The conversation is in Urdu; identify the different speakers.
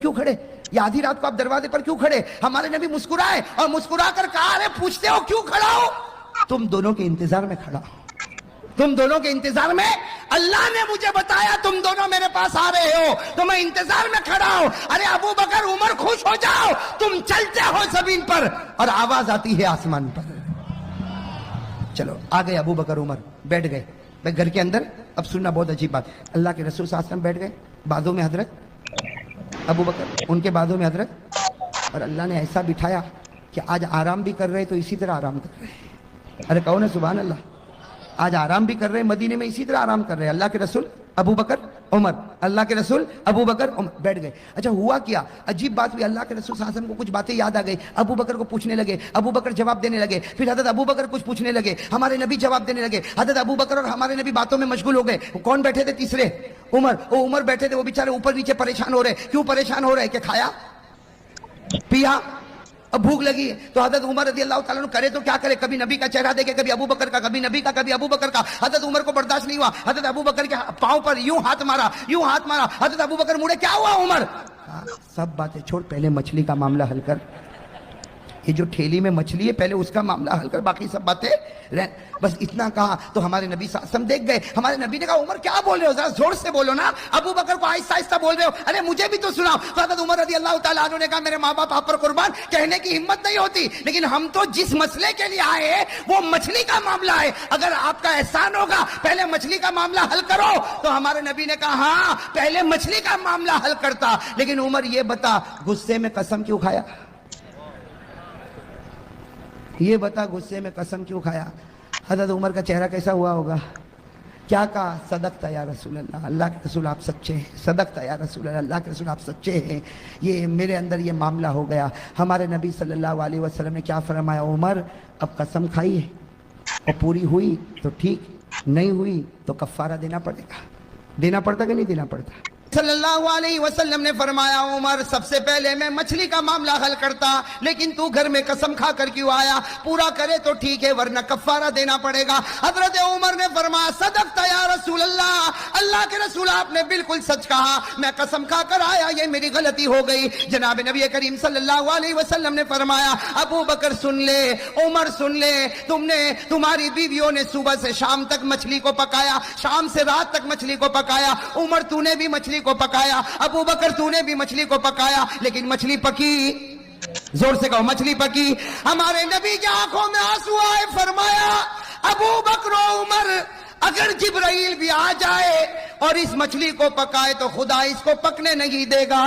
Speaker 1: کیوں کھڑے؟ یا آدھی رات کو آپ دروازے پر کیوں کھڑے؟ ہمارے نبی مسکرائے اور مسکرا کر کہا ارے پوچھتے ہو کیوں کھڑا ہو؟ تم دونوں کے انتظار میں کھڑا ہو، تم دونوں کے انتظار میں۔ اللہ نے مجھے بتایا تم دونوں میرے پاس آ رہے ہو تو میں انتظار میں کھڑا ہوں۔ ارے ابو بکر عمر خوش ہو جاؤ، تم چلتے ہو زمین پر اور آواز آتی ہے آسمان پر۔ چلو آ گئے ابو بکر عمر، بیٹھ گئے گھر کے اندر۔ اب سننا بہت عجیب بات، اللہ کے رسول صلی اللہ علیہ وسلم بیٹھ گئے، بازوں میں حضرت ابو بکر، ان کے بازوں میں حضرت، اور اللہ نے ایسا بٹھایا کہ آج آرام بھی کر رہے تو اسی طرح آرام کر رہے۔ ارے کہو نا سبحان اللہ، آج آرام بھی کر رہے مدینے میں اسی طرح آرام کر رہے۔ اللہ کے رسول ابو بکر عمر، اللہ کے رسول ابو بکر عمر بیٹھ گئے۔ اچھا ہوا کیا؟ عجیب بات ہوئی، اللہ کے رسول صلی اللہ علیہ وسلم کو کچھ باتیں یاد آ گئی، ابو بکر کو پوچھنے لگے، ابو بکر جواب دینے لگے، پھر حضرت ابو بکر کچھ پوچھنے لگے، ہمارے نبی جواب دینے لگے، حضرت ابو بکر اور ہمارے نبی باتوں میں مشغول ہو گئے۔ کون بیٹھے تھے تیسرے؟ عمر۔ وہ عمر بیٹھے تھے، وہ بیچارے اوپر نیچے پریشان ہو رہے۔ کیوں پریشان ہو رہے؟ کہ کھایا پیا، اب بھوک لگی ہے۔ تو حضرت عمر رضی اللہ تعالیٰ عنہ کرے تو کیا کرے، کبھی نبی کا چہرہ دیکھے، کبھی ابو بکر کا، کبھی نبی کا، کبھی ابو بکر کا۔ حضرت عمر کو برداشت نہیں ہوا، حضرت ابو بکر کے پاؤں پر یوں ہاتھ مارا، یوں ہاتھ مارا۔ حضرت ابو بکر مڑے، کیا ہوا عمر؟ سب باتیں چھوڑ، پہلے مچھلی کا معاملہ حل کر۔ یہ جو ٹھیلی میں مچھلی ہے پہلے اس کا معاملہ حل کر، باقی سب باتیں بس اتنا کہا تو ہمارے نبی صلی اللہ علیہ وسلم دیکھ گئے۔ ہمارے نبی نے کہا عمر کیا بول رہے ہو، ذرا زور سے بولو نا، ابو بکر کو آہستہ آہستہ بول رہے ہو، ارے مجھے بھی تو سناؤ۔ تو حضرت عمر رضی اللہ تعالیٰ عنہ نے کہا میرے ماں باپ آپ پر قربان، کہنے کی ہمت نہیں ہوتی، لیکن ہم تو جس مسئلے کے لیے آئے ہیں وہ مچھلی کا معاملہ ہے، اگر آپ کا احسان ہوگا پہلے مچھلی کا معاملہ حل کرو۔ تو ہمارے نبی نے کہا ہاں پہلے مچھلی کا معاملہ حل کرتا، لیکن عمر یہ بتا غصے میں قسم کیوں کھایا؟ یہ بتا غصے میں قسم کیوں کھایا؟ حضرت عمر کا چہرہ کیسا ہوا ہوگا؟ کیا کہا؟ صدقت یا رسول اللہ، اللہ کے رسول آپ سچے ہیں، صدقت یا رسول اللہ، اللہ کے رسول آپ سچے ہیں، یہ میرے اندر یہ معاملہ ہو گیا۔ ہمارے نبی صلی اللہ علیہ وسلم نے کیا فرمایا؟ عمر اب قسم کھائی ہے اور پوری ہوئی تو ٹھیک، نہیں ہوئی تو کفارہ دینا پڑے گا۔ دینا پڑتا کہ نہیں دینا پڑتا؟ صلی اللہ علیہ وسلم نے فرمایا عمر سب سے پہلے میں مچھلی کا معاملہ حل کرتا، لیکن تو گھر میں قسم کھا کر کیوں آیا؟ پورا کرے تو ٹھیک ہے ورنہ کفارہ دینا پڑے گا۔ حضرت عمر نے فرمایا صدقت یا رسول اللہ، اللہ کے رسول آپ نے بالکل سچ کہا، میں قسم کھا کر آیا، یہ میری غلطی ہو گئی۔ جناب نبی کریم صلی اللہ علیہ وسلم نے فرمایا ابو بکر سن لے، عمر سن لے، تمہاری بیویوں نے صبح سے شام تک مچھلی کو پکایا، شام سے رات تک مچھلی کو پکایا، عمر تو نے بھی مچھلی کو پکایا، ابو بکر تو نے بھی مچھلی کو پکایا، لیکن مچھلی پکی، زور سے کہو مچھلی پکی۔ ہمارے نبی کی آنکھوں میں آنسو آئے، فرمایا ابو بکر و عمر اگر جبرائیل بھی آ جائے اور اس مچھلی کو پکائے تو خدا اس کو پکنے نہیں دے گا۔